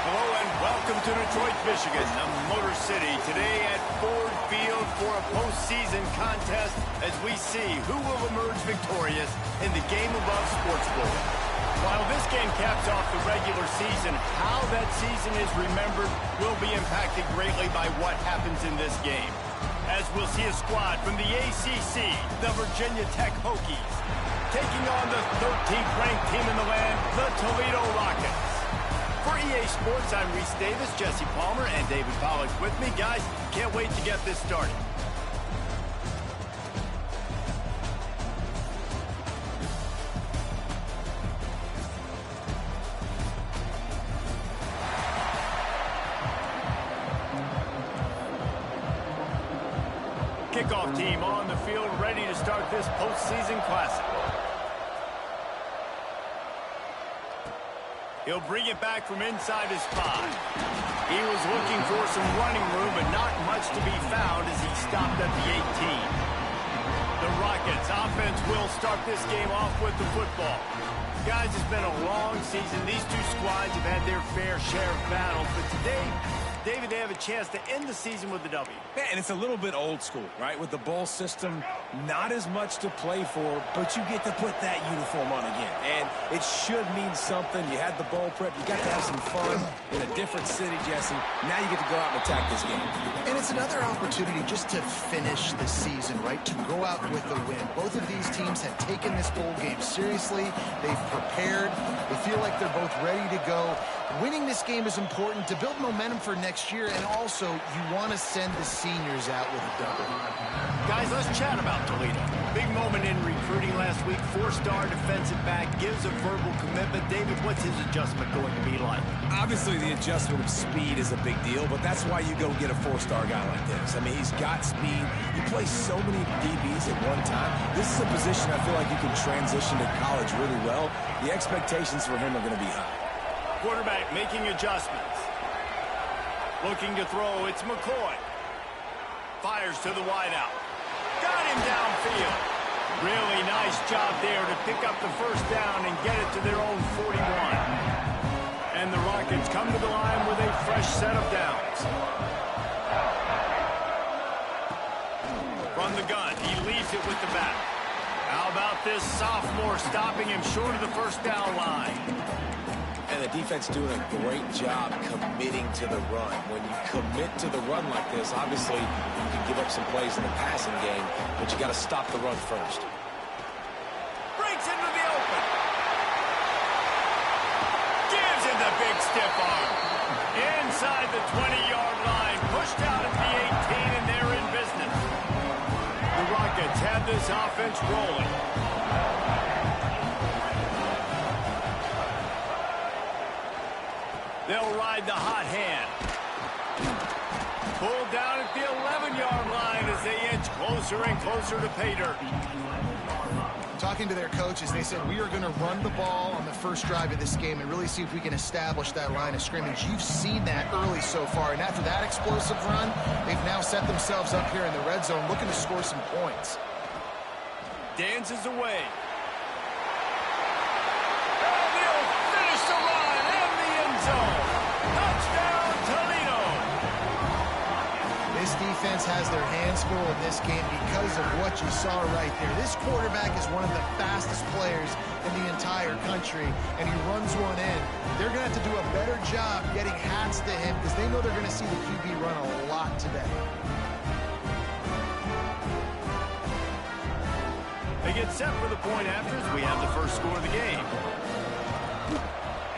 Hello and welcome to Detroit, Michigan, the Motor City. Today at Ford Field for a postseason contest as we see who will emerge victorious in the GameAbove Sports Bowl. While this game caps off the regular season, how that season is remembered will be impacted greatly by what happens in this game. As we'll see a squad from the ACC, the Virginia Tech Hokies, taking on the 13th ranked team in the land, the Toledo Rockets. For EA Sports, I'm Reese Davis, Jesse Palmer, and David Pollack with me. Guys, can't wait to get this started. Kickoff team on the field, ready to start this postseason classic. He'll bring it back from inside his 5. He was looking for some running room, but not much to be found as he stopped at the 18. The Rockets offense will start this game off with the football. Guys, it's been a long season. These two squads have had their fair share of battles, but today, David, they have a chance to end the season with a W. Man, it's a little bit old school, right? With the bowl system, not as much to play for, but you get to put that uniform on again. And it should mean something. You had the bowl prep. You got to have some fun in a different city, Jesse. Now you get to go out and attack this game. And it's another opportunity just to finish the season, right? To go out with a win. Both of these teams have taken this bowl game seriously. They've prepared. They feel like they're both ready to go. Winning this game is important to build momentum for next year, and also you want to send the seniors out with a W. Guys, let's chat about Toledo. Big moment in recruiting last week. 4-star defensive back gives a verbal commitment. David, what's his adjustment going to be like? Obviously, the adjustment of speed is a big deal, but that's why you go get a 4-star guy like this. I mean, he's got speed. He plays so many DBs at one time. This is a position I feel like you can transition to college really well. The expectations for him are going to be high. Quarterback making adjustments. Looking to throw, it's McCoy. Fires to the wideout. Got him downfield. Really nice job there to pick up the first down and get it to their own 41. And the Rockets come to the line with a fresh set of downs. From the gun, he leaves it with the back. How about this sophomore stopping him short of the first down line? And the defense doing a great job committing to the run. When you commit to the run like this, obviously you can give up some plays in the passing game, but you got to stop the run first. Breaks into the open. Gives him the big stiff arm. Inside the 20-yard line. Pushed out at the 18, and they're in business. The Rockets have this offense rolling. They'll ride the hot hand. Pulled down at the 11-yard line as they inch closer and closer to pay dirt. Talking to their coaches, they said, we are going to run the ball on the first drive of this game and really see if we can establish that line of scrimmage. You've seen that early so far, and after that explosive run, they've now set themselves up here in the red zone looking to score some points. Dances away. And he'll finish the run in the end zone. Touchdown, Toledo. This defense has their hands full in this game because of what you saw right there. This quarterback is one of the fastest players in the entire country, and he runs one in. They're going to have to do a better job getting hats to him because they know they're going to see the QB run a lot today. They get set for the point afters. We have the first score of the game.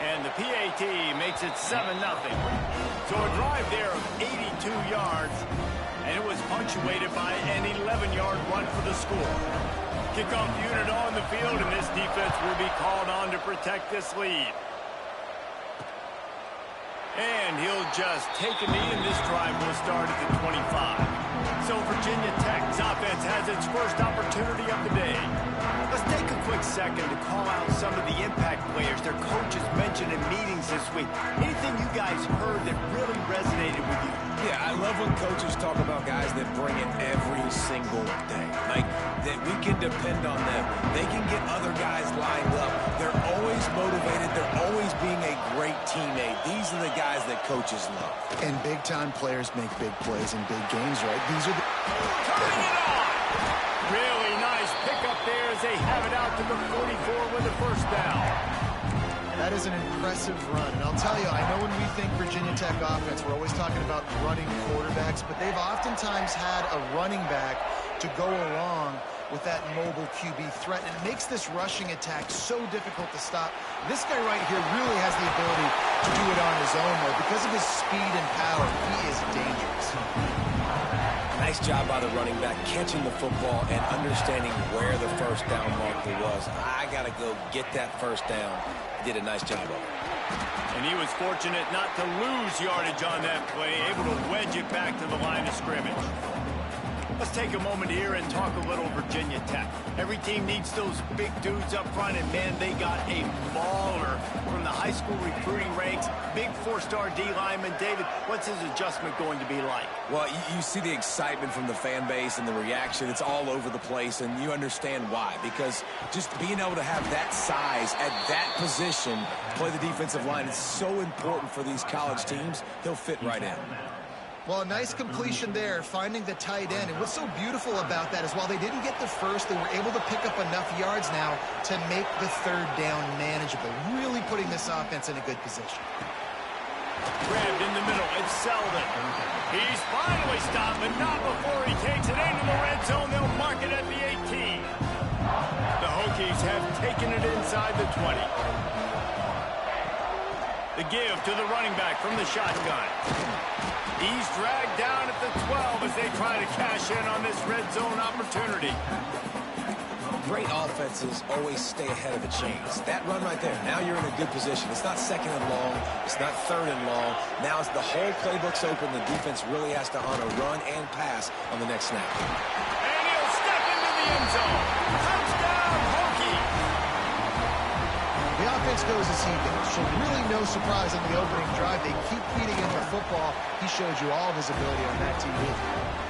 And the PAT makes it 7-0. So a drive there of 82 yards, and it was punctuated by an 11-yard run for the score. Kickoff unit on the field, and this defense will be called on to protect this lead. And he'll just take a knee, and this drive will start at the 25. So Virginia Tech's offense has its first opportunity of the day. Let's take a quick second to call out some of the impact players their coaches mentioned in meetings this week. Anything you guys heard that really resonated with you? Yeah, I love when coaches talk about guys that bring it every single day. Like, that we can depend on them. They can get other guys lined up. They're always motivated. They're always being a great teammate. These are the guys that coaches love. And big-time players make big plays in big games, right? These are the... Turning it on! Really nice pickup there as they have it out to the 44 with the first down. That is an impressive run. And I'll tell you, I know when we think Virginia Tech offense, we're always talking about running quarterbacks, but they've oftentimes had a running back to go along with that mobile QB threat. And it makes this rushing attack so difficult to stop. This guy right here really has the ability to do it on his own, though. Because of his speed and power, he is dangerous. Nice job by the running back, catching the football and understanding where the first down marker was. I got to go get that first down. He did a nice job of it. And he was fortunate not to lose yardage on that play, able to wedge it back to the line of scrimmage. Let's take a moment here and talk a little Virginia Tech. Every team needs those big dudes up front, and man, they got a mauler from the high school recruiting ranks. Big four-star D lineman. David, what's his adjustment going to be like? Well, you see the excitement from the fan base and the reaction. It's all over the place, and you understand why. Because just being able to have that size at that position, play the defensive line, is so important for these college teams. He'll fit right in. Well, a nice completion there, finding the tight end. And what's so beautiful about that is while they didn't get the first, they were able to pick up enough yards now to make the third down manageable, really putting this offense in a good position. Grabbed in the middle, it's Selden. He's finally stopped, but not before he takes it into the red zone. They'll mark it at the 18. The Hokies have taken it inside the 20. The give to the running back from the shotgun. He's dragged down at the 12 as they try to cash in on this red zone opportunity. Great offenses always stay ahead of the chains. That run right there, now you're in a good position. It's not second and long. It's not third and long. Now it's the whole playbook's open. The defense really has to honor run and pass on the next snap. And he'll step into the end zone. Touchdown, Hokie! The offense goes as he goes, so really no surprise on the opening drive. They keep feeding him the football. He showed you all of his ability on that TV.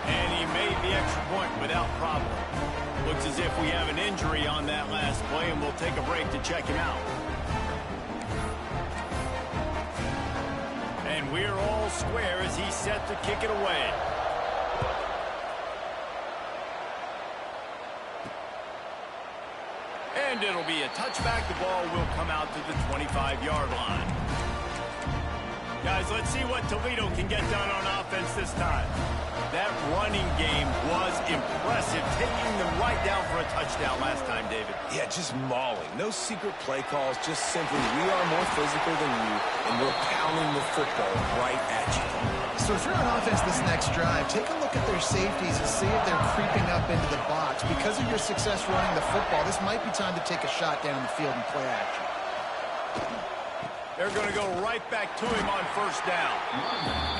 And he made the extra point without problem. Looks as if we have an injury on that last play, and we'll take a break to check him out. And we're all square as he's set to kick it away. And it'll be a touchback. The ball will come out to the 25-yard line. Guys, let's see what Toledo can get done on offense this time. That running game was impressive, taking them right down for a touchdown last time, David. Yeah, just mauling. No secret play calls, just simply we are more physical than you, and we're pounding the football right at you. So if you're on offense this next drive, take a look at their safeties and see if they're creeping up into the box. Because of your success running the football, this might be time to take a shot down the field and play action. They're going to go right back to him on first down.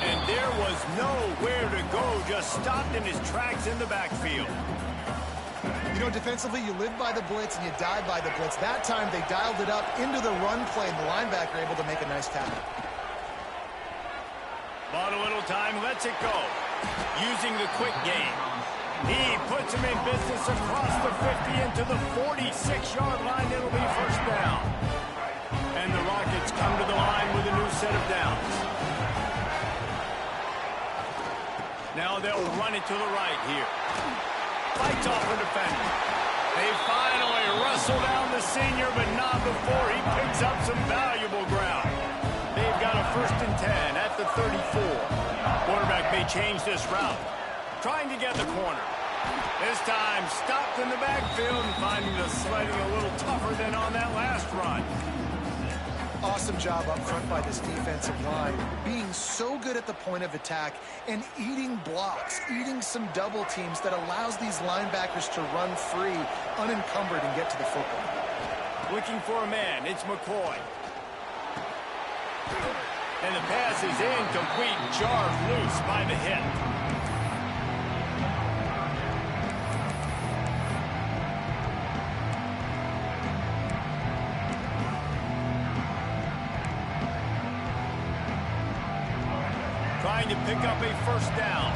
And there was nowhere to go, just stopped in his tracks in the backfield. You know, defensively, you live by the blitz and you die by the blitz. That time, they dialed it up into the run play, and the linebacker able to make a nice tackle. Bought a little time, lets it go. Using the quick game. He puts him in business across the 50 into the 46-yard line. It'll be first down. And the Rockets come to the line with a new set of downs. Now they'll run it to the right here. Fights off a defender. They finally wrestle down the senior, but not before he picks up some valuable ground. They've got a 1st and 10 at the 34. Quarterback may change this route. Trying to get the corner. This time stopped in the backfield and finding the sledding a little tougher than on that last run. Awesome job up front by this defensive line, being so good at the point of attack and eating blocks, eating some double teams that allows these linebackers to run free, unencumbered, and get to the football. Looking for a man, it's McCoy. And the pass is incomplete, jarred loose by the hit. Trying to pick up a first down.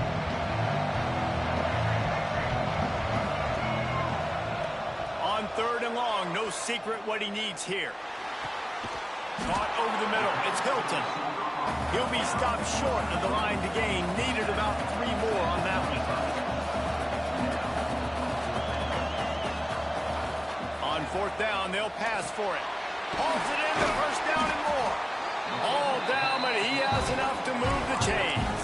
3rd and long. No secret what he needs here. Caught over the middle. It's Hilton. He'll be stopped short of the line to gain. Needed about 3 more on that one. On 4th down, they'll pass for it. Hauls it in the 1st down and more. All down, but he has enough to move the chains.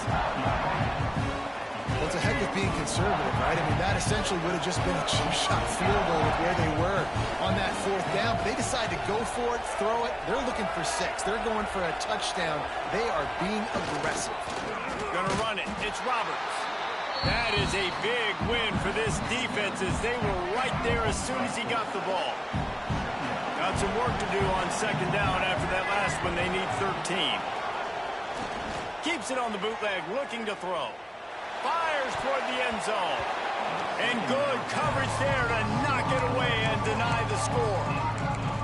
Well, it's a heck of being conservative, right? I mean, that essentially would have just been a cheap shot field goal with where they were on that 4th down. But they decide to go for it, throw it. They're looking for 6. They're going for a touchdown. They are being aggressive. Gonna run it. It's Roberts. That is a big win for this defense as they were right there as soon as he got the ball. Got some work to do on 2nd down after that last one. They need 13. Keeps it on the bootleg, looking to throw. Fires toward the end zone. And good coverage there to knock it away and deny the score.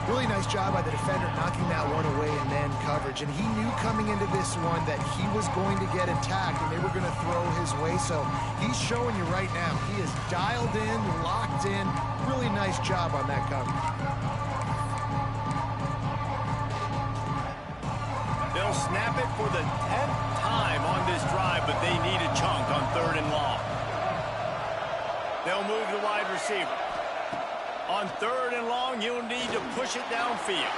Really nice job by the defender knocking that one away in man coverage. And he knew coming into this one that he was going to get attacked and they were going to throw his way. So he's showing you right now. He is dialed in, locked in. Really nice job on that coverage. They'll snap it for the 10th time on this drive, but they need a chunk on 3rd and long. They'll move the wide receiver. On 3rd and long, you'll need to push it downfield.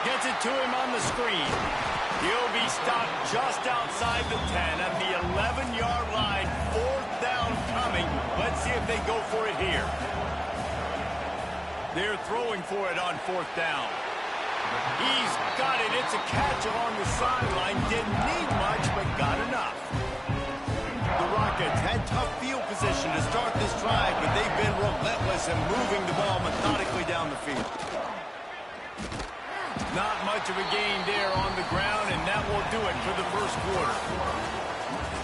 Gets it to him on the screen. He'll be stopped just outside the 10 at the 11-yard line. 4th down coming. Let's see if they go for it here. They're throwing for it on 4th down. He's got it. It's a catch along the sideline. Didn't need much, but got enough. The Rockets had tough field position to start this drive, but they've been relentless in moving the ball methodically down the field. Not much of a gain there on the ground, and that will do it for the 1st quarter.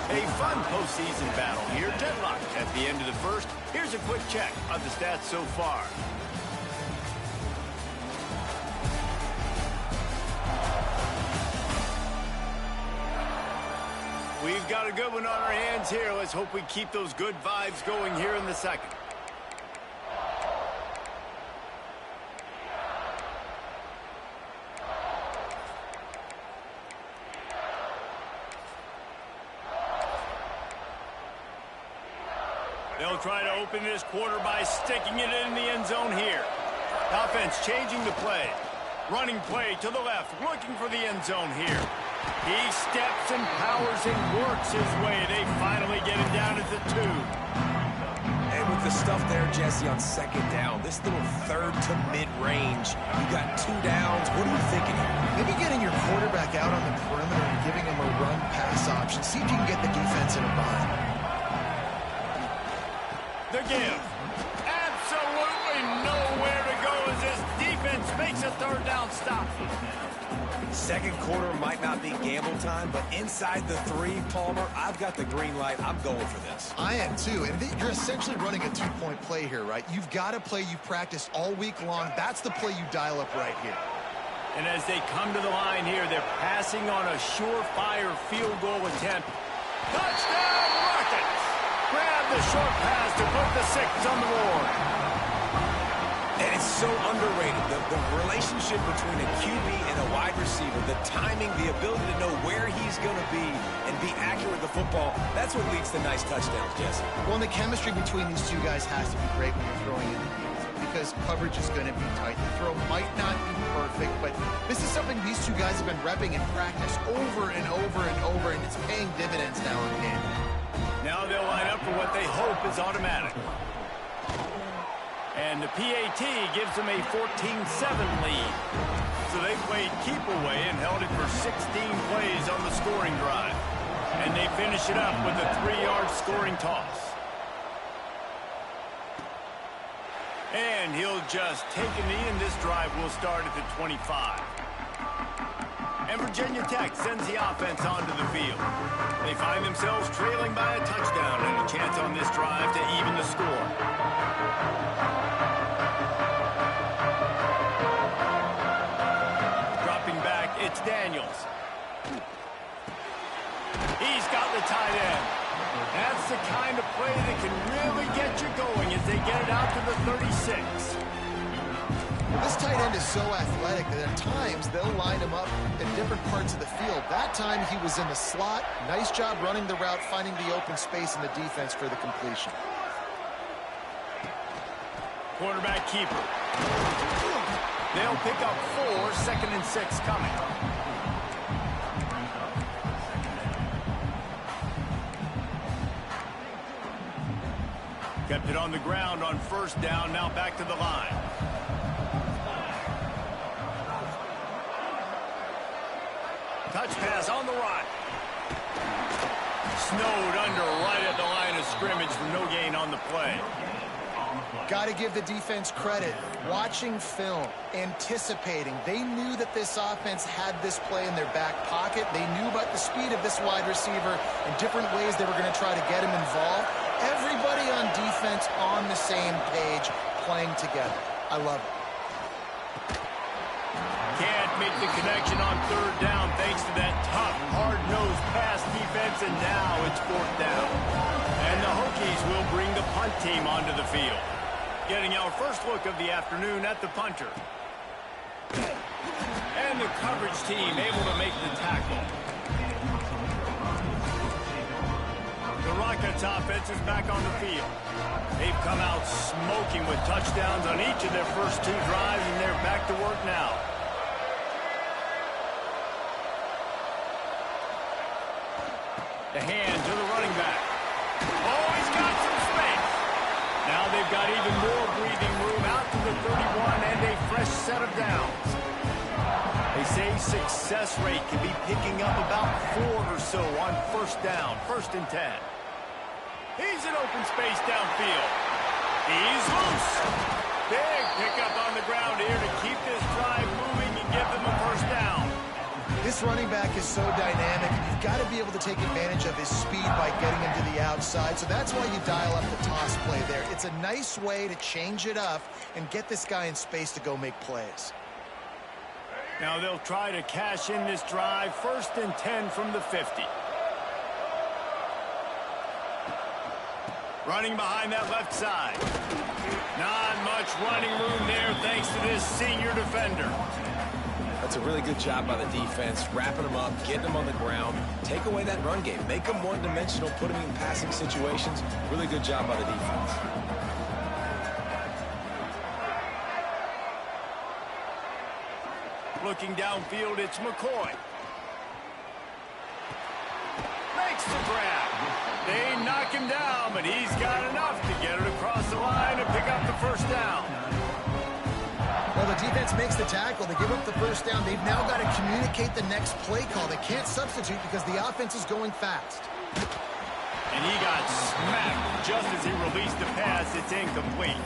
A fun postseason battle here. Deadlock at the end of the 1st. Here's a quick check of the stats so far. We've got a good one on our hands here. Let's hope we keep those good vibes going here in the 2nd. They'll try to open this quarter by sticking it in the end zone here. Offense changing the play. Running play to the left, looking for the end zone here. He steps and powers and works his way. They finally get him down at the 2. And with the stuff there, Jesse, on 2nd down, this little 3rd to mid-range, you got 2 downs. What are you thinking here? Maybe getting your quarterback out on the perimeter and giving him a run-pass option. See if you can get the defense in a bind. The give. Absolutely nowhere to go as this defense makes a 3rd down stop. 2nd quarter might not be gamble time, but inside the 3, Palmer, I've got the green light. I'm going for this. I am too, and you're essentially running a 2-point play here, right? You've got a play you've practiced all week long. That's the play you dial up right here. And as they come to the line here, they're passing on a surefire field goal attempt. Touchdown, Rockets! Grab the short pass to put the 6 on the board. And it's so underrated, the relationship between a QB and a wide receiver, the timing, the ability to know where he's going to be and be accurate with the football, that's what leads to nice touchdowns, Jesse. Well, and the chemistry between these two guys has to be great when you're throwing in the field because coverage is going to be tight. The throw might not be perfect, but this is something these two guys have been repping in practice over and over and over, and it's paying dividends now in game. Now they'll line up for what they hope is automatic. And the PAT gives them a 14-7 lead. So they played keep away and held it for 16 plays on the scoring drive. And they finish it up with a 3-yard scoring toss. And he'll just take a knee, and this drive will start at the 25. And Virginia Tech sends the offense onto the field. They find themselves trailing by a touchdown and a chance on this drive to even the score. Dropping back, it's Daniels. He's got the tight end. That's the kind of play that can really get you going as they get it out to the 36. Well, this tight end is so athletic that at times they'll line him up in different parts of the field. That time he was in the slot. Nice job running the route, finding the open space in the defense for the completion. Quarterback keeper. They'll pick up 4, 2nd and 6 coming. Kept it on the ground on 1st down, now back to the line. Touch pass on the run. Snowed under right at the line of scrimmage for no gain on the play. Got to give the defense credit. Watching film, anticipating. They knew that this offense had this play in their back pocket. They knew about the speed of this wide receiver and different ways they were going to try to get him involved. Everybody on defense on the same page, playing together. I love it. Can't make the connection on 3rd down thanks to that tough, hard-nosed pass defense, and now it's 4th down. And the Hokies will bring the punt team onto the field. Getting our first look of the afternoon at the punter. And the coverage team able to make the tackle. The Rockets offense is back on the field. They've come out smoking with touchdowns on each of their first 2 drives, and they're back to work now. The hand to the running back. Oh, he's got some space. Now they've got even more breathing room out to the 31 and a fresh set of downs. They say success rate can be picking up about 4 or so on 1st down, 1st and 10. He's in open space downfield. He's loose. Big pickup on the ground here to keep this drive moving and give them a 1st down. This running back is so dynamic. You've got to be able to take advantage of his speed by getting him to the outside. So that's why you dial up the toss play there. It's a nice way to change it up and get this guy in space to go make plays. Now they'll try to cash in this drive. 1st and 10 from the 50. Running behind that left side. Not much running room there thanks to this senior defender. That's a really good job by the defense, wrapping them up, getting them on the ground, take away that run game, make them one-dimensional, put them in passing situations. Really good job by the defense. Looking downfield, it's McCoy. Makes the grab. They knock him down, but he's got enough to get it across the line and pick up the 1st down. Well, the defense makes the tackle. They give up the 1st down. They've now got to communicate the next play call. They can't substitute because the offense is going fast. And he got smacked just as he released the pass. It's incomplete.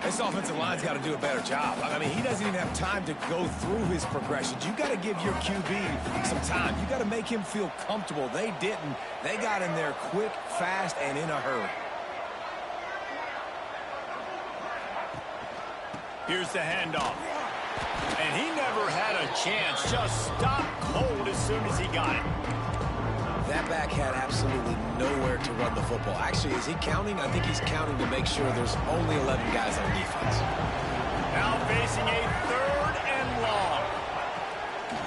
This offensive line's got to do a better job. I mean, he doesn't even have time to go through his progressions. You got to give your QB some time. You got to make him feel comfortable. They didn't. They got in there quick, fast, and in a hurry. Here's the handoff. And he never had a chance. Just stopped cold as soon as he got it. That back had absolutely nowhere to run the football. Actually, is he counting? I think he's counting to make sure there's only 11 guys on defense. Now facing a 3rd and long.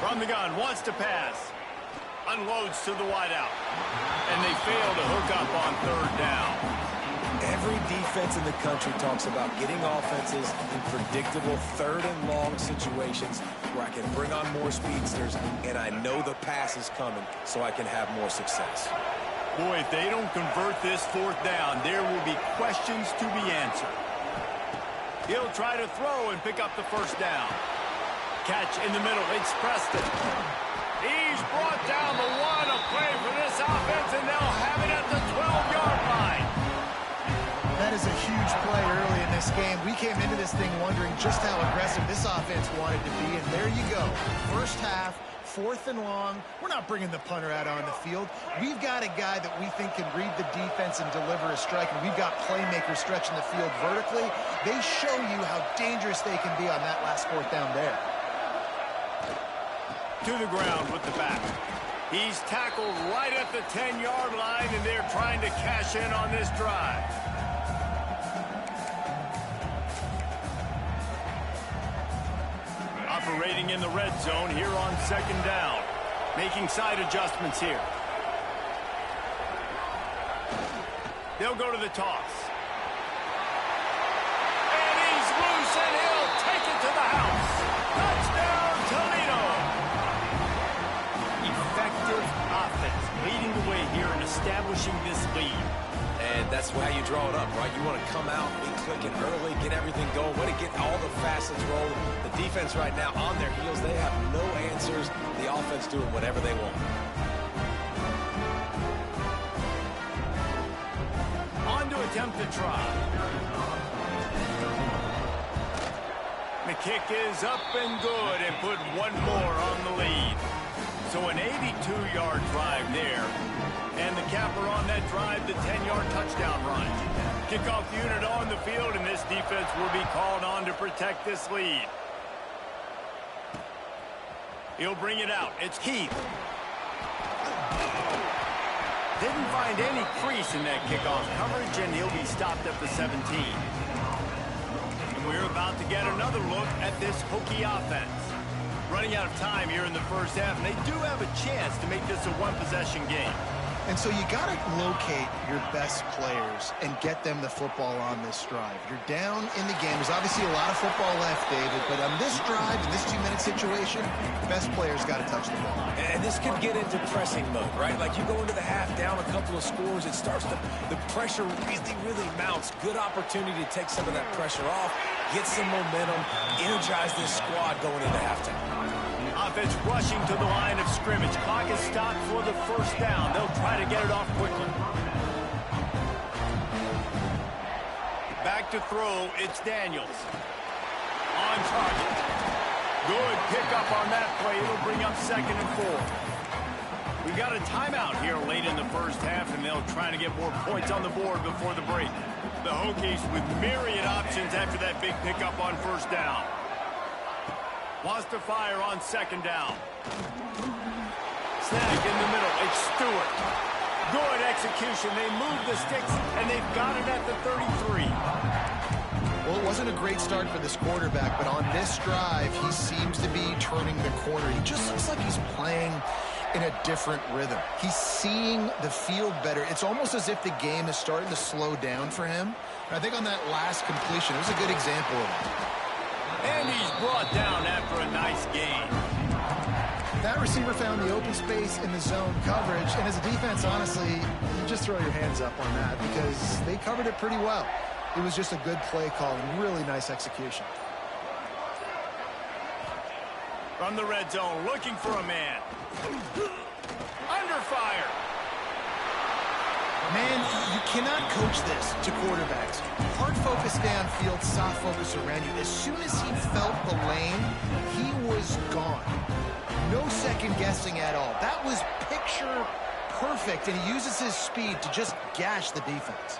From the gun, wants to pass. Unloads to the wideout. And they fail to hook up on 3rd down. Every defense in the country talks about getting offenses in predictable 3rd and long situations where I can bring on more speedsters and I know the pass is coming so I can have more success. Boy, if they don't convert this 4th down, there will be questions to be answered. He'll try to throw and pick up the 1st down. Catch in the middle, it's Preston. He's brought down the 1, a play for this offense, and they'll have it at the 12-yard line. That is a huge play early in this game. We came into this thing wondering just how aggressive this offense wanted to be, and there you go. 1st half, 4th and long. We're not bringing the punter out on the field. We've got a guy that we think can read the defense and deliver a strike, and we've got playmakers stretching the field vertically. They show you how dangerous they can be on that last 4th down there. To the ground with the back. He's tackled right at the 10-yard line, and they're trying to cash in on this drive. operating in the red zone here on second down. Making side adjustments here. They'll go to the toss. And he's loose, and he'll take it to the house. Touchdown, Toledo! Effective offense, leading the way here and establishing this lead. And that's how you draw it up, right? You want to come out, be clicking early, get everything going, want to get all the facets rolling. The defense right now on their heels, they have no answers. The offense doing whatever they want. On to attempt to try. The kick is up and good and put one more on the lead. So an 82-yard drive there. And the capper on that drive, the 10-yard touchdown run. Kickoff unit on the field, and this defense will be called on to protect this lead. He'll bring it out. It's Keith. Didn't find any crease in that kickoff coverage, and he'll be stopped at the 17. And we're about to get another look at this Hokie offense. Running out of time here in the first half, and they do have a chance to make this a one-possession game. And so you got to locate your best players and get them the football on this drive. You're down in the game. There's obviously a lot of football left, David, but on this drive, in this 2-minute situation, the best players got to touch the ball. And this could get into pressing mode, right? Like you go into the half down a couple of scores, it starts to, the pressure really mounts. Good opportunity to take some of that pressure off, get some momentum, energize this squad going into halftime. Offense rushing to the line of scrimmage. Clock is stopped for the first down. They'll try to get it off quickly. Back to throw, it's Daniels. On target. Good pickup on that play. It'll bring up 2nd and 4. We've got a timeout here late in the first half, and they'll try to get more points on the board before the break. The Hokies with myriad options after that big pickup on first down. Wants to fire on 2nd down. Snag in the middle. It's Stewart. Good execution. They move the sticks, and they've got it at the 33. Well, it wasn't a great start for this quarterback, but on this drive, he seems to be turning the corner. He just looks like he's playing in a different rhythm. He's seeing the field better. It's almost as if the game is starting to slow down for him. And I think on that last completion, it was a good example of it. And he's brought down after a nice gain. That receiver found the open space in the zone coverage, and as a defense, honestly, you just throw your hands up on that because they covered it pretty well. It was just a good play call and really nice execution. From the red zone, looking for a man. Under fire. Man, you cannot coach this to quarterbacks. Hard focus downfield, soft focus around you. As soon as he felt the lane, he was gone. No second guessing at all. That was picture perfect, and he uses his speed to just gash the defense.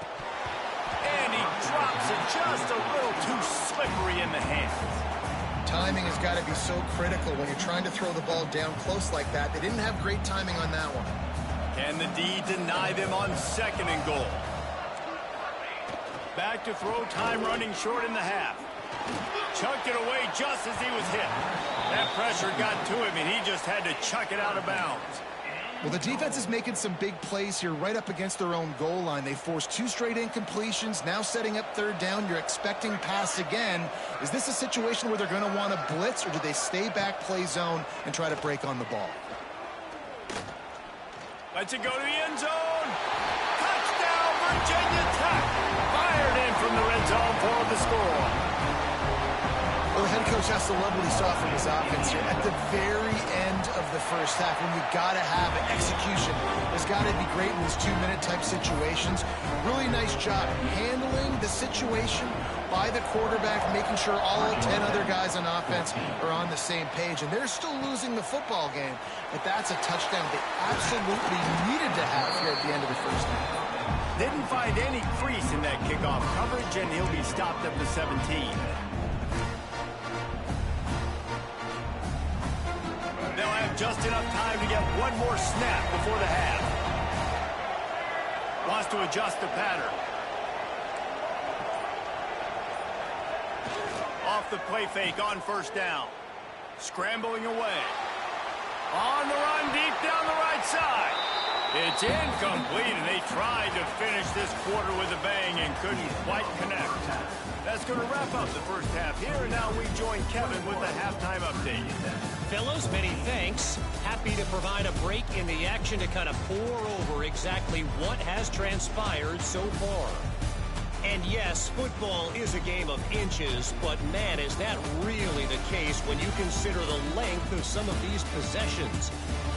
And he drops it just a little too slippery in the hands. Timing has got to be so critical when you're trying to throw the ball down close like that. They didn't have great timing on that one. Can the D deny them on 2nd and goal? Back to throw, time running short in the half. Chucked it away just as he was hit. That pressure got to him, and he just had to chuck it out of bounds. Well, the defense is making some big plays here right up against their own goal line. They forced 2 straight incompletions, now setting up 3rd down. You're expecting pass again. Is this a situation where they're going to want to blitz, or do they stay back, play zone, and try to break on the ball? Lets it go to the end zone. Touchdown, Virginia Tech. Fired in from the red zone for the score. Well, the head coach has to love what he saw from his offense here. At the very end of the first half, when you got to have an execution, there's got to be great in these 2-minute type situations. Really nice job handling the situation by the quarterback, making sure all 10 other guys on offense are on the same page. And they're still losing the football game, but that's a touchdown they absolutely needed to have here at the end of the first half. Didn't find any crease in that kickoff coverage, and he'll be stopped at the 17. They'll have just enough time to get one more snap before the half. Wants to adjust the pattern. Off the play fake on first down. Scrambling away. On the run, deep down the right side. It's incomplete, and they tried to finish this quarter with a bang and couldn't quite connect. That's going to wrap up the first half here, and now we join Kevin with the halftime update. Fellows, many thanks. Happy to provide a break in the action to kind of pour over exactly what has transpired so far. And yes, football is a game of inches, but man, is that really the case when you consider the length of some of these possessions.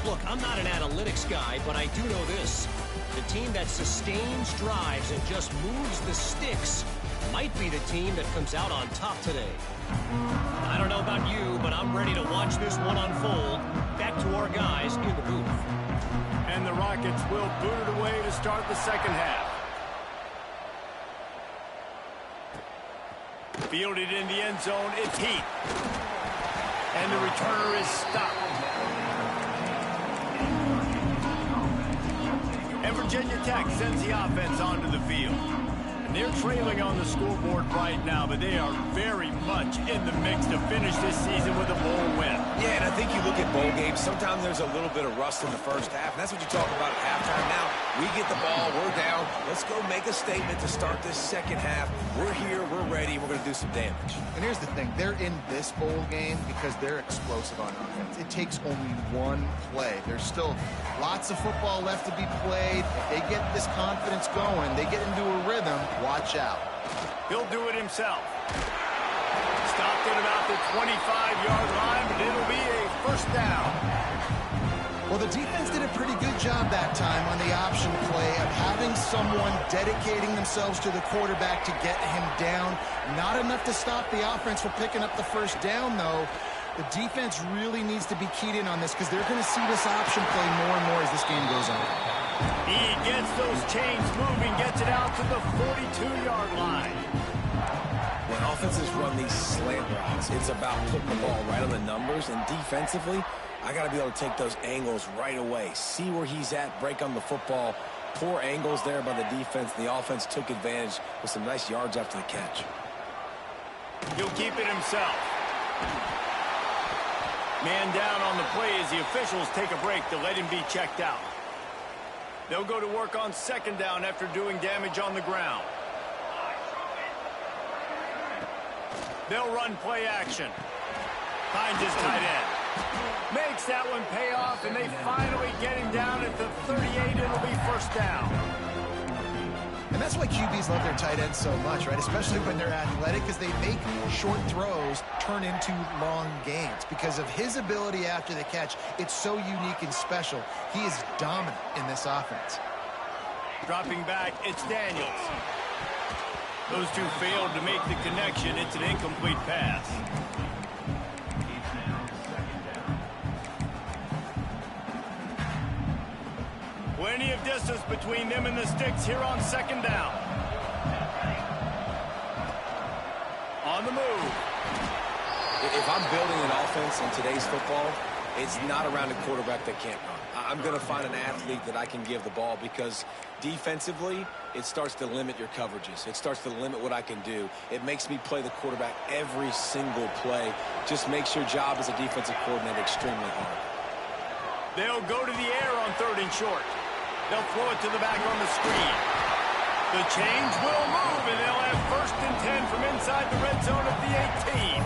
Look, I'm not an analytics guy, but I do know this. The team that sustains drives and just moves the sticks might be the team that comes out on top today. I don't know about you, but I'm ready to watch this one unfold. Back to our guys in the booth. And the Rockets will boot it away to start the second half. Fielded in the end zone, it's Heat. And the returner is stopped. And Virginia Tech sends the offense onto the field. And they're trailing on the scoreboard right now, but they are very much in the mix to finish this season with a bowl win. Yeah, and I think you look at bowl games, sometimes there's a little bit of rust in the first half, and that's what you talk about at halftime. Now, we get the ball, we're down. Let's go make a statement to start this second half. We're here, we're ready, we're going to do some damage. And here's the thing. They're in this bowl game because they're explosive on offense. It takes only one play. There's still lots of football left to be played. If they get this confidence going, they get into a rhythm, watch out. He'll do it himself. Stopped at about the 25-yard line, but it'll be a first down. Well, the defense did a pretty good job that time on the option play of having someone dedicating themselves to the quarterback to get him down. Not enough to stop the offense from picking up the first down, though. The defense really needs to be keyed in on this because they're going to see this option play more and more as this game goes on. He gets those chains moving, gets it out to the 42-yard line. When offenses run these slant routes, it's about putting the ball right on the numbers, and defensively, I got to be able to take those angles right away. See where he's at, break on the football. Poor angles there by the defense. The offense took advantage with some nice yards after the catch. He'll keep it himself. Man down on the play as the officials take a break to let him be checked out. They'll go to work on second down after doing damage on the ground. They'll run play action. Finds his tight end. Makes that one pay off, and they finally get him down at the 38. It'll be first down. And that's why QBs love their tight ends so much, right? Especially when they're athletic, because they make short throws turn into long gains. Because of his ability after the catch, it's so unique and special. He is dominant in this offense. Dropping back, it's Daniels. Those two failed to make the connection. It's an incomplete pass. Plenty of distance between them and the sticks here on second down. On the move. If I'm building an offense in today's football, it's not around a quarterback that can't run. I'm going to find an athlete that I can give the ball because defensively, it starts to limit your coverages. It starts to limit what I can do. It makes me play the quarterback every single play. Just makes your job as a defensive coordinator extremely hard. They'll go to the air on third and short. They'll throw it to the back on the screen. The chains will move, and they'll have first and 10 from inside the red zone of the 18.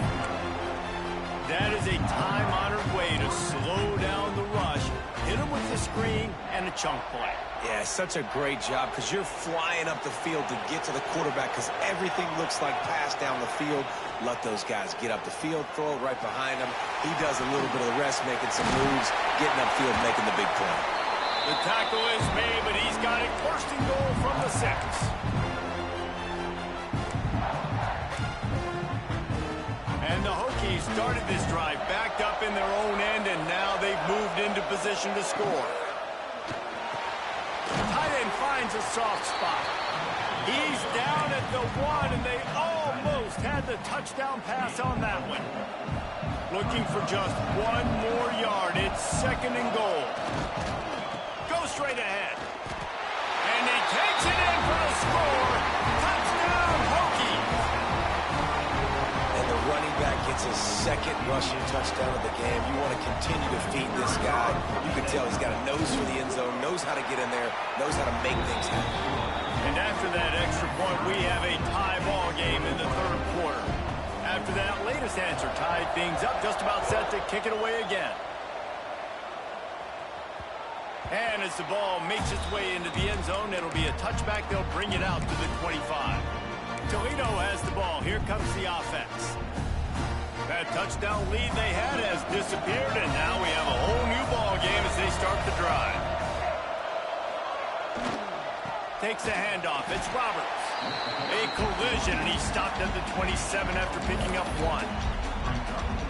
That is a time-honored way to slow down the rush, hit them with the screen, and a chunk play. Yeah, such a great job because you're flying up the field to get to the quarterback because everything looks like pass down the field. Let those guys get up the field, throw it right behind him. He does a little bit of the rest, making some moves, getting upfield, making the big play. The tackle is made, but he's got it first and goal from the 6. And the Hokies started this drive backed up in their own end, and now they've moved into position to score. The tight end finds a soft spot. He's down at the 1, and they almost had the touchdown pass on that one. Looking for just one more yard. It's second and goal. Go straight ahead. And he takes it in for the score. Touchdown, Hokies. And the running back gets That's his second rushing touchdown of the game. You want to continue to feed this guy. You can tell he's got a nose for the end zone, knows how to get in there, knows how to make things happen. And after that extra point, we have a tie ball game in the third quarter. After that latest answer tied things up, just about set to kick it away again. And as the ball makes its way into the end zone, it'll be a touchback. They'll bring it out to the 25. Toledo has the ball. Here comes the offense. That touchdown lead they had has disappeared, and now we have a whole new ball game as they start the drive. Takes a handoff. It's Roberts. A collision, and he stopped at the 27 after picking up one.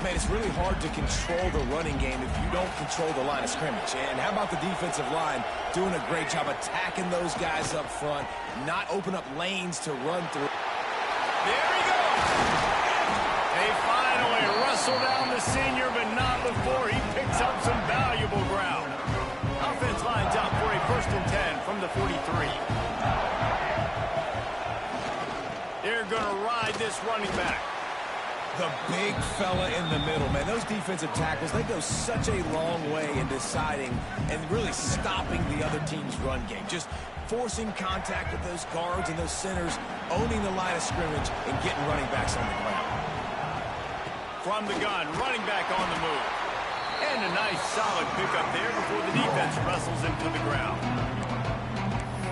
Man, it's really hard to control the running game if you don't control the line of scrimmage. And how about the defensive line doing a great job attacking those guys up front, not open up lanes to run through. There he goes. They finally wrestle down the senior, but not before he picks up some valuable ground. Offense lines up for a 1st and 10 from the 43. They're going to ride this running back. The big fella in the middle, man. Those defensive tackles, they go such a long way in deciding and really stopping the other team's run game. Just forcing contact with those guards and those centers, owning the line of scrimmage, and getting running backs on the ground. From the gun, running back on the move. And a nice solid pickup there before the defense wrestles him to the ground.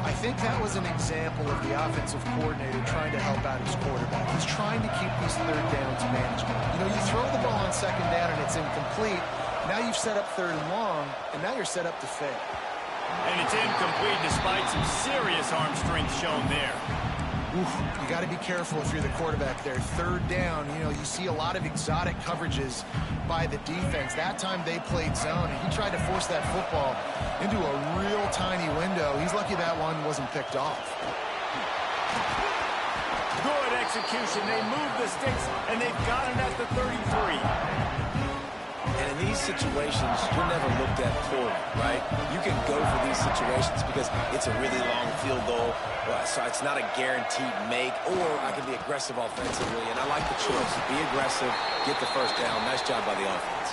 I think that was an example of the offensive coordinator trying to help out his quarterback. He's trying to keep these third downs manageable. You know, you throw the ball on 2nd down and it's incomplete. Now you've set up 3rd and long, and now you're set up to fail. And it's incomplete despite some serious arm strength shown there. Oof, you got to be careful if you're the quarterback there. 3rd down, you know, you see a lot of exotic coverages by the defense. That time they played zone, and he tried to force that football into a real tiny window. He's lucky that one wasn't picked off. Good execution. They move the sticks, and they've got it at the 33. And in these situations, you're never looked at poorly, right? You can go for these situations because it's a really long field goal, so it's not a guaranteed make, or I can be aggressive offensively, and I like the choice. Be aggressive, get the 1st down. Nice job by the offense.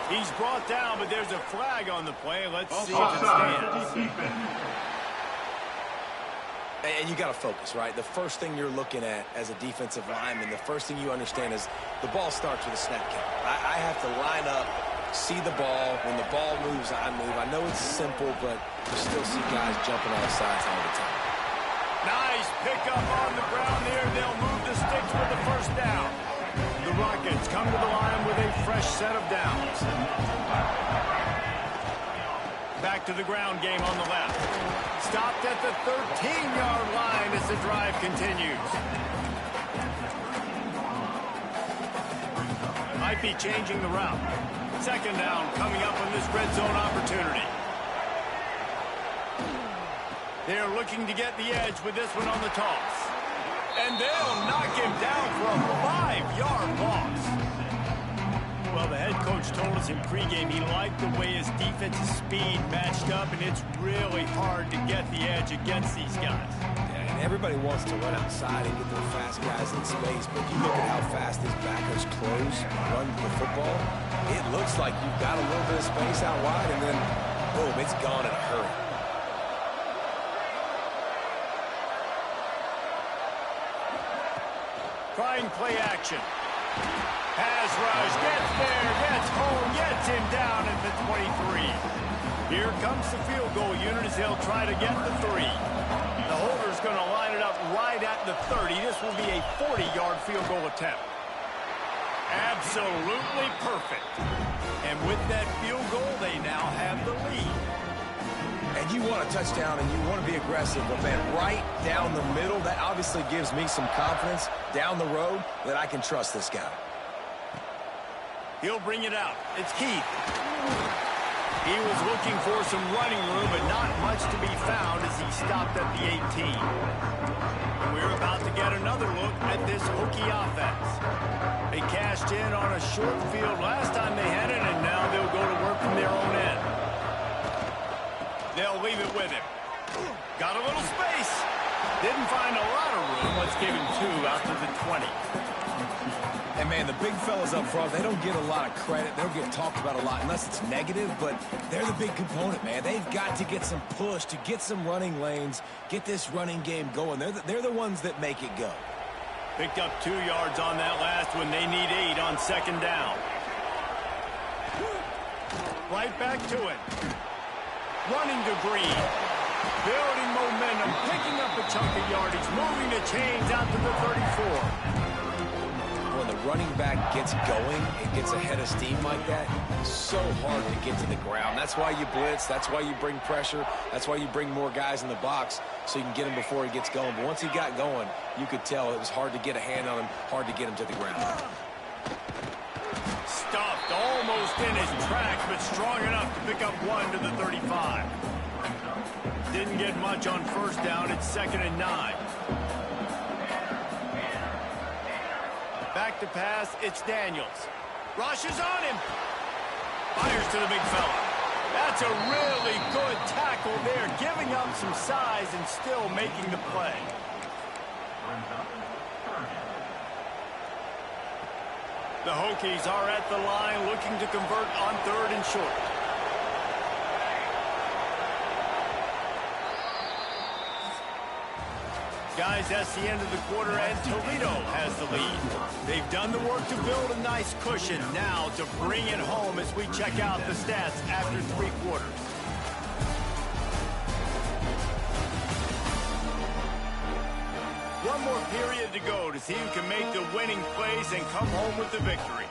He's brought down, but there's a flag on the play. Let's see if it stands. And you got to focus, right? The first thing you're looking at as a defensive lineman, the first thing you understand is the ball starts with a snap count. I have to line up, see the ball. When the ball moves, I move. I know it's simple, but you still see guys jumping off sides all the time. Nice pickup on the ground there. They'll move the sticks for the 1st down. The Rockets come to the line with a fresh set of downs. Back to the ground game on the left. Stopped at the 13-yard line as the drive continues. Might be changing the route. 2nd down coming up on this red zone opportunity. They're looking to get the edge with this one on the toss. And they'll knock him down for a 5-yard loss. Well, the head coach told us in pregame he liked the way his defensive speed matched up, and it's really hard to get the edge against these guys. Yeah, and everybody wants to run outside and get their fast guys in space, but you look at how fast his backers close, run the football, it looks like you've got a little bit of space out wide, and then, boom, it's gone in a hurry. Trying play action. Pass rush, gets there, gets home, gets him down at the 23. Here comes the field goal unit as they'll try to get the 3. The holder's going to line it up right at the 30. This will be a 40-yard field goal attempt. Absolutely perfect. And with that field goal, they now have the lead. And you want a touchdown and you want to be aggressive, but man, right down the middle, that obviously gives me some confidence down the road that I can trust this guy. He'll bring it out. It's Keith. He was looking for some running room, but not much to be found as he stopped at the 18. And we're about to get another look at this Hokie offense. They cashed in on a short field last time they had it, and now they'll go to work from their own end. They'll leave it with him. Got a little space. Didn't find a lot of room. Let's give him 2 out to the 20. And man, the big fellas up front, they don't get a lot of credit. They don't get talked about a lot unless it's negative, but they're the big component, man. They've got to get some push, to get some running lanes, get this running game going. They're the ones that make it go. Picked up 2 yards on that last one. They need 8 on second down. Right back to it. Running to Green. Building momentum, picking up a chunk of yardage, moving the chains out to the 34. When the running back gets going and gets ahead of steam like that, it's so hard to get to the ground. That's why you blitz. That's why you bring pressure. That's why you bring more guys in the box so you can get him before he gets going. But once he got going, you could tell it was hard to get a hand on him, hard to get him to the ground. Stuffed almost in his tracks, but strong enough to pick up 1 to the 35. Didn't get much on first down. It's 2nd and 9. Back to pass. It's Daniels. Rushes on him. Fires to the big fella. That's a really good tackle there, giving up some size and still making the play. The Hokies are at the line looking to convert on 3rd and short. Guys, that's the end of the quarter, and Toledo has the lead. They've done the work to build a nice cushion. Now to bring it home as we check out the stats after 3 quarters. One more period to go to see who can make the winning plays and come home with the victory.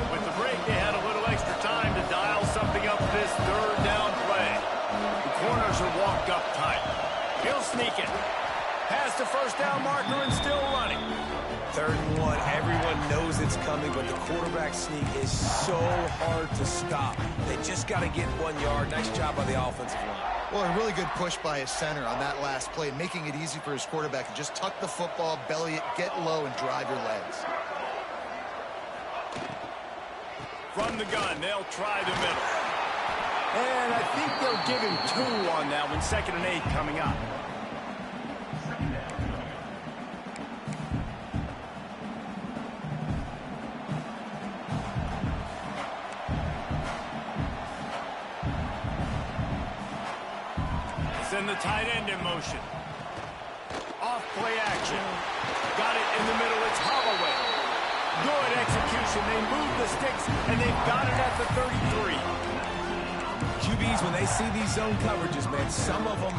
With the break, they had a little extra time to dial something up this 3rd down play. The corners are walked up tight. He'll sneak it. Past the first down marker and still running. 3rd and 1, everyone knows it's coming, but the quarterback sneak is so hard to stop. They just got to get 1 yard. Nice job by the offensive line. Well, a really good push by his center on that last play, making it easy for his quarterback to just tuck the football, belly it, get low, and drive your legs. From the gun, they'll try the middle. And I think they'll give him 2 on that one. 2nd and 8 coming up. Send the tight end in motion. Off play action. Got it in the middle. It's Holloway. Good execution. They move the sticks, and they've got it at the 33. QBs, when they see these zone coverages, man, some of them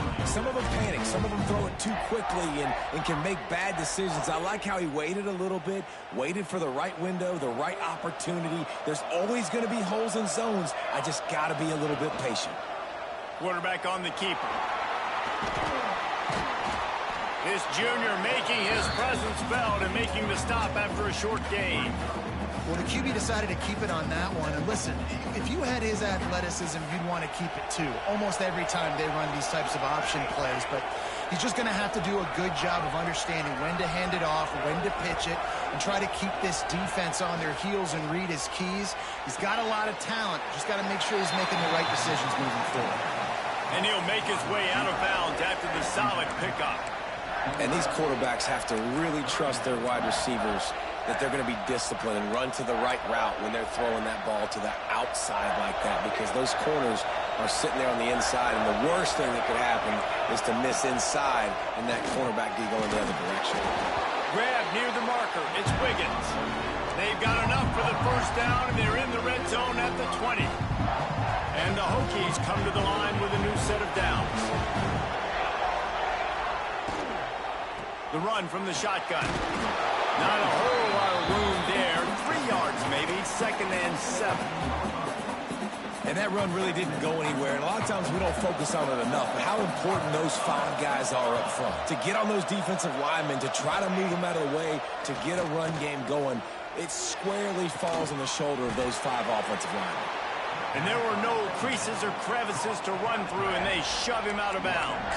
panic. Some of them throw it too quickly and can make bad decisions. I like how he waited a little bit, waited for the right window, the right opportunity. There's always going to be holes in zones. I just got to be a little bit patient. Quarterback on the keeper. This junior making his presence felt and making the stop after a short gain. Well, the QB decided to keep it on that one. And listen, if you had his athleticism, you'd want to keep it too. Almost every time they run these types of option plays. But he's just going to have to do a good job of understanding when to hand it off, when to pitch it, and try to keep this defense on their heels and read his keys. He's got a lot of talent. Just got to make sure he's making the right decisions moving forward. And he'll make his way out of bounds after the solid pickup. And these quarterbacks have to really trust their wide receivers that they're going to be disciplined and run to the right route when they're throwing that ball to the outside like that, because those corners are sitting there on the inside, and the worst thing that could happen is to miss inside and that cornerback be going the other direction. Grab near the marker. It's Wiggins. They've got enough for the first down, and they're in the red zone at the 20. And the Hokies come to the line with a new set of downs. The run from the shotgun. Not a whole lot of room there. 3 yards maybe. 2nd and 7. And that run really didn't go anywhere. And a lot of times we don't focus on it enough. But how important those 5 guys are up front. To get on those defensive linemen, to try to move them out of the way, to get a run game going, it squarely falls on the shoulder of those 5 offensive linemen. And there were no creases or crevices to run through, and they shove him out of bounds.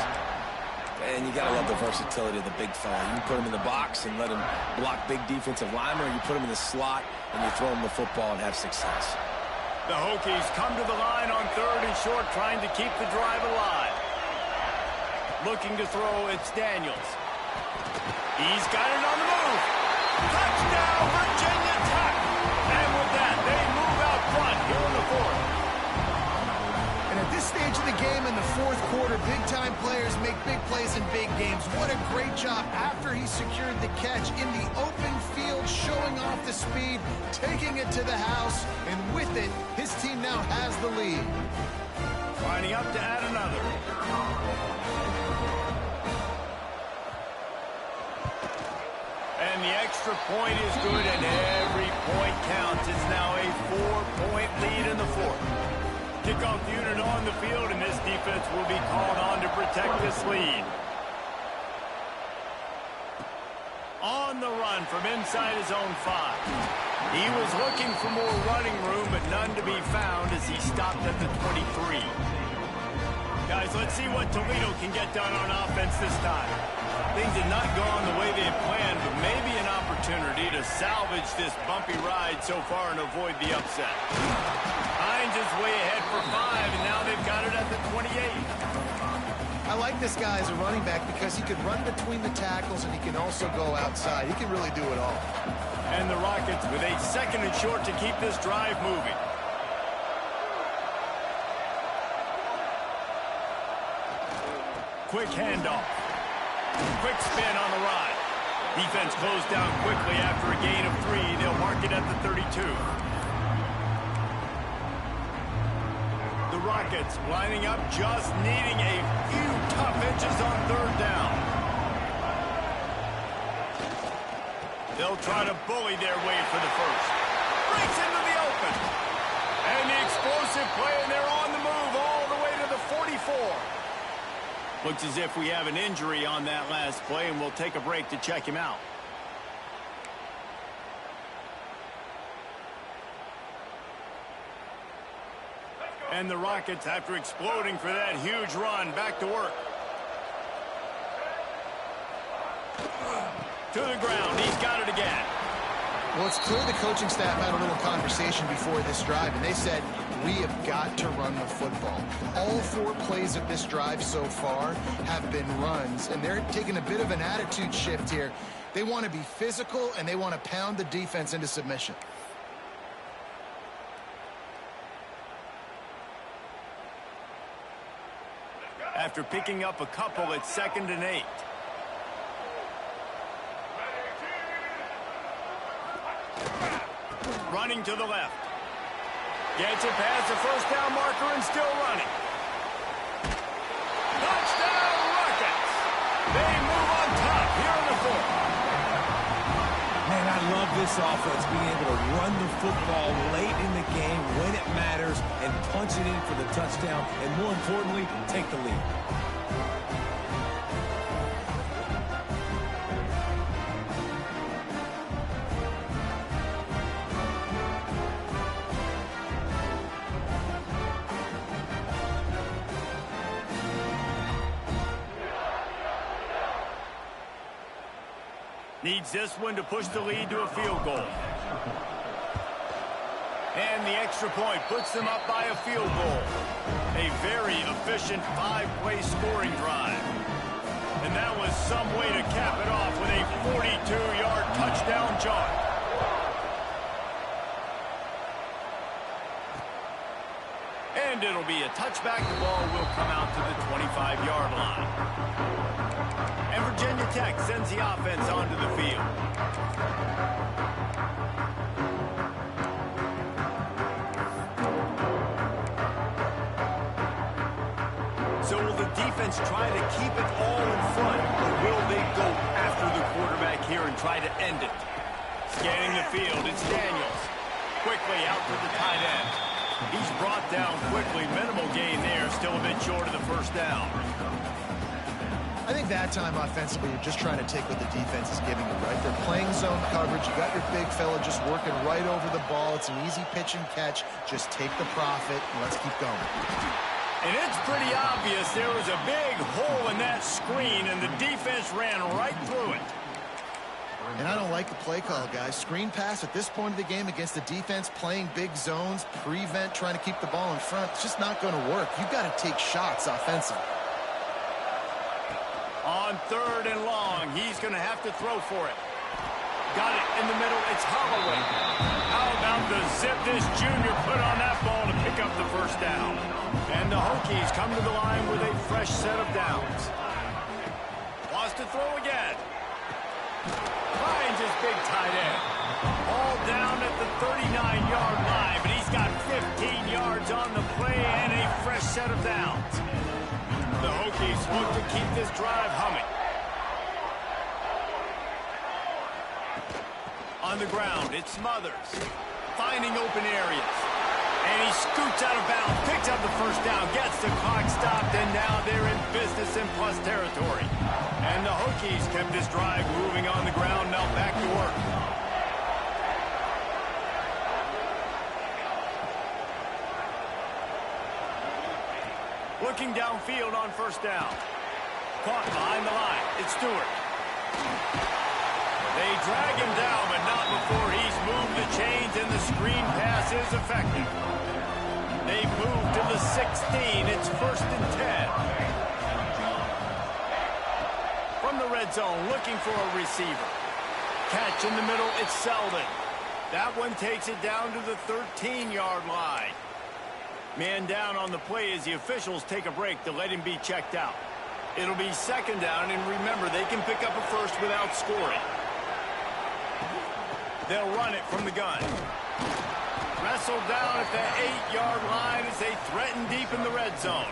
And you got to love the versatility of the big fella. You can put him in the box and let him block big defensive linemen, or you put him in the slot and you throw him the football and have success. The Hokies come to the line on 3rd and short, trying to keep the drive alive. Looking to throw, it's Daniels. He's got it on the move. Touchdown, Virginia Tech. And with that, they move out front here in the fourth. And at this stage of the game in the fourth quarter, big-time players make big plays in big games. What a great job after he secured the catch in the open field, showing off the speed, taking it to the house, and with it, his team now has the lead. Lining up to add another. And the extra point is good, and every point counts. It's now a 4-point lead in the fourth. Kickoff unit on the field, and this defense will be called on to protect this lead. On the run from inside his own 5. He was looking for more running room, but none to be found as he stopped at the 23. Guys, let's see what Toledo can get done on offense this time. Things had not gone the way they had planned, but maybe an opportunity to salvage this bumpy ride so far and avoid the upset. Hines is way ahead for 5, and now they've got it at the 28. I like this guy as a running back because he can run between the tackles and he can also go outside. He can really do it all. And the Rockets with a 2nd and short to keep this drive moving. Quick handoff. Quick spin on the ride. Defense closed down quickly after a gain of 3. They'll mark it at the 32. The Rockets lining up, just needing a few tough inches on 3rd down. They'll try to bully their way for the first. Breaks into the open. And the explosive play, and they're on the move all the way to the 44. Looks as if we have an injury on that last play, and we'll take a break to check him out. And the Rockets, after exploding for that huge run, back to work. To the ground. He's got it again. Well, it's clear the coaching staff had a little conversation before this drive, and they said, we have got to run the football. All 4 plays of this drive so far have been runs, and they're taking a bit of an attitude shift here. They want to be physical, and they want to pound the defense into submission. After picking up a couple, it's 2nd and 8. Running to the left. Gets it past the 1st down marker and still running. Touchdown, Rockets! They move on top here in the fourth. Man, I love this offense, being able to run the football late in the game when it matters and punch it in for the touchdown, and more importantly, take the lead. Needs this one to push the lead to a field goal. And the extra point puts them up by a field goal. A very efficient 5-play scoring drive. And that was some way to cap it off with a 42-yard touchdown jaunt. And it'll be a touchback. The ball will come out to the 25-yard line. And Virginia Tech sends the offense onto the field. So will the defense try to keep it all in front, or will they go after the quarterback here and try to end it? Scanning the field, it's Daniels. Quickly out to the tight end. He's brought down quickly. Minimal gain there, still a bit short of the 1st down. I think that time offensively, you're just trying to take what the defense is giving you, right? They're playing zone coverage. You got your big fella just working right over the ball. It's an easy pitch and catch. Just take the profit, and let's keep going. And it's pretty obvious there was a big hole in that screen, and the defense ran right through it. And I don't like the play call, guys. Screen pass at this point of the game against the defense, playing big zones, prevent, trying to keep the ball in front. It's just not going to work. You've got to take shots offensively. On 3rd and long, he's going to have to throw for it. Got it in the middle. It's Holloway. How about the zip this junior put on that ball to pick up the first down? And the Hokies come to the line with a fresh set of downs. Wants to throw again. Finds his big tight end. All down at the 39-yard line, but he's got 15 yards on the play and a fresh set of downs. The Hokies look to keep this drive humming. On the ground, it's Smothers. Finding open areas. And he scoots out of bounds, picks up the first down, gets the clock stopped, and now they're in business in plus territory. And the Hokies kept this drive moving on the ground, now back to work. Looking downfield on first down. Caught behind the line. It's Stewart. They drag him down, but not before he's moved the chains, and the screen pass is effective. They move to the 16. It's 1st and 10. From the red zone, looking for a receiver. Catch in the middle, it's Selden. That one takes it down to the 13-yard line. Man down on the play as the officials take a break to let him be checked out. It'll be 2nd down, and remember, they can pick up a first without scoring. They'll run it from the gun. Wrestled down at the 8-yard line as they threaten deep in the red zone.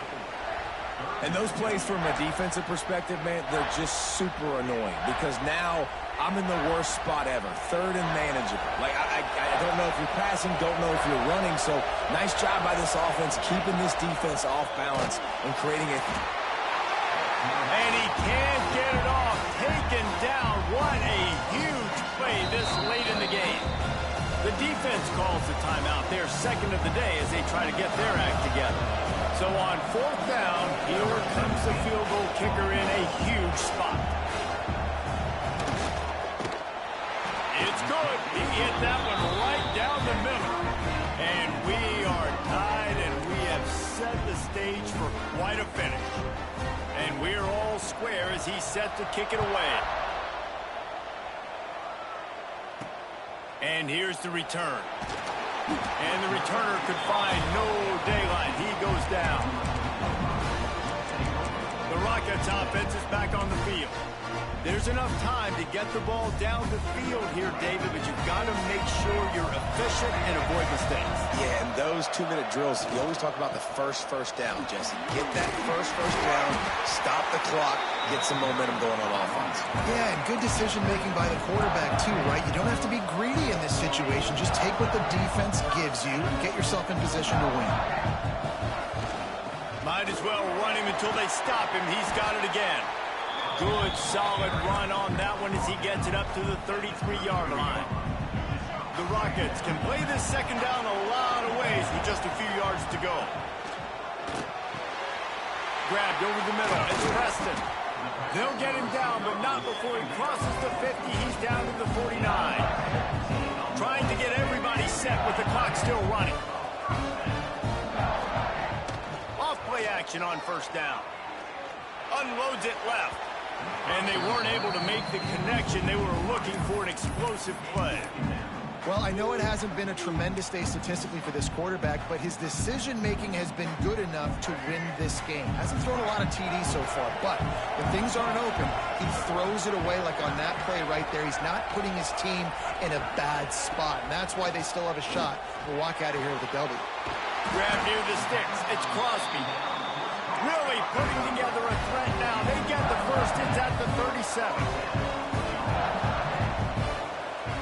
And those plays from a defensive perspective, man, they're just super annoying because now I'm in the worst spot ever. 3rd and manageable. Like, I don't know if you're passing, don't know if you're running. So nice job by this offense keeping this defense off balance and creating a... And he can't get it off. Taken down. What a huge play this late in the game. The defense calls the timeout. They're 2nd of the day as they try to get their act together. So on 4th down, here comes the field goal kicker in a huge spot. It's good. He hit that one right down the middle. And we are tied, and we have set the stage for quite a finish. And we're all square as he's set to kick it away. And here's the return. And the returner could find no daylight. He goes down. The Rockets offense is back on the field. There's enough time to get the ball down the field here, David, but you've got to make sure you're efficient and avoid mistakes. Yeah, and those 2-minute drills, you always talk about the first down, Jesse. Get that first down, stop the clock, get some momentum going on offense. Yeah, and good decision-making by the quarterback, too, right? You don't have to be greedy in this situation. Just take what the defense gives you and get yourself in position to win. Might as well run him until they stop him. He's got it again. Good, solid run on that one as he gets it up to the 33-yard line. The Rockets can play this 2nd down a lot of ways with just a few yards to go. Grabbed over the middle. It's Preston. They'll get him down, but not before he crosses the 50. He's down to the 49. Trying to get everybody set with the clock still running. Off-play action on 1st down. Unloads it left. And they weren't able to make the connection. They were looking for an explosive play. Well, I know it hasn't been a tremendous day statistically for this quarterback, but his decision-making has been good enough to win this game. Hasn't thrown a lot of TDs so far, but when things aren't open, he throws it away like on that play right there. He's not putting his team in a bad spot, and that's why they still have a shot to walk out of here with a W. Grab near the sticks. It's Crosby. Really putting together a threat now. They get the first. It's at the 37.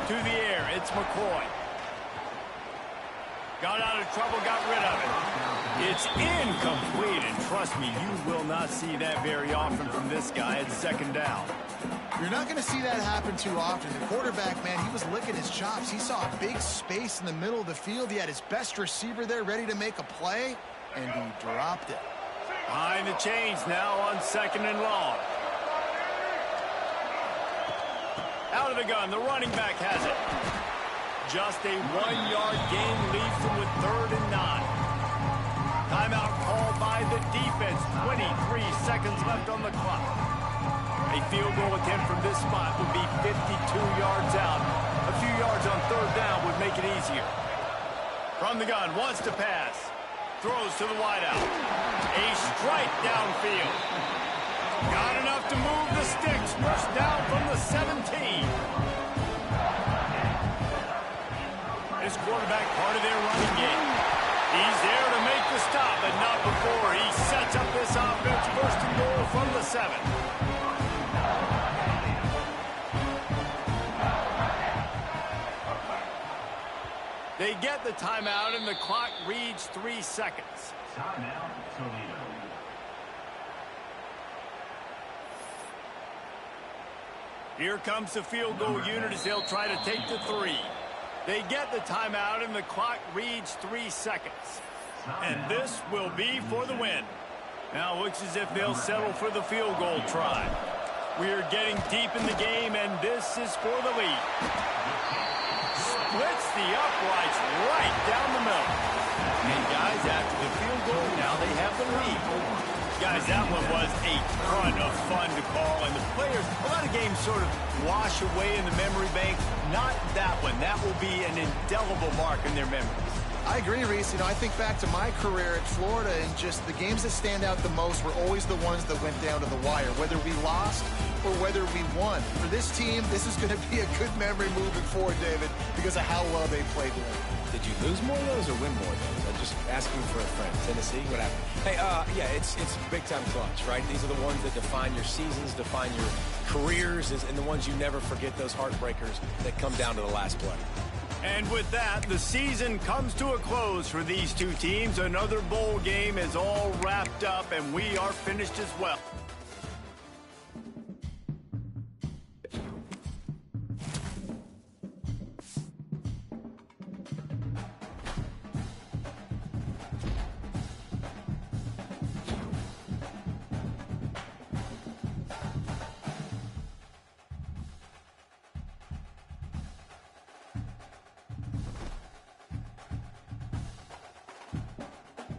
To the air, it's McCoy. Got out of trouble, got rid of it. It's incomplete, and trust me, you will not see that very often from this guy at 2nd down. You're not going to see that happen too often. The quarterback, man, he was licking his chops. He saw a big space in the middle of the field. He had his best receiver there ready to make a play, and he dropped it. Behind the chains now on 2nd and long. Out of the gun, the running back has it. Just a 1-yard gain leaves them with 3rd and 9. Timeout called by the defense. 23 seconds left on the clock. A field goal attempt from this spot would be 52 yards out. A few yards on third down would make it easier. From the gun, wants to pass. Throws to the wideout. A strike downfield. Got enough to move the sticks. First down from the 17. This quarterback part of their running game. He's there to make the stop, but not before he sets up this offense. First and goal from the 7. They get the timeout, and the clock reads 3 seconds. Timeout, Toledo. Here comes the field goal unit as they'll try to take the 3. They get the timeout, and the clock reads 3 seconds. And this will be for the win. Now it looks as if they'll settle for the field goal try. We are getting deep in the game, and this is for the lead. Splits the uprights right down the middle. And guys, after the field goal, now they have the lead. Guys, that one was a ton of fun to call, and the players, a lot of games sort of wash away in the memory bank. Not that one. That will be an indelible mark in their memories. I agree, Reese. I think back to my career at Florida, and just the games that stand out the most were always the ones that went down to the wire, whether we lost or whether we won. For this team, this is going to be a good memory moving forward, David, because of how well they played today. Did you lose more of those or win more of those? I'm just asking for a friend. Tennessee, what happened? Hey, yeah, it's big-time clutch, right? These are the ones that define your seasons, define your careers, and the ones you never forget, those heartbreakers that come down to the last play. And with that, the season comes to a close for these two teams. Another bowl game is all wrapped up, and we are finished as well.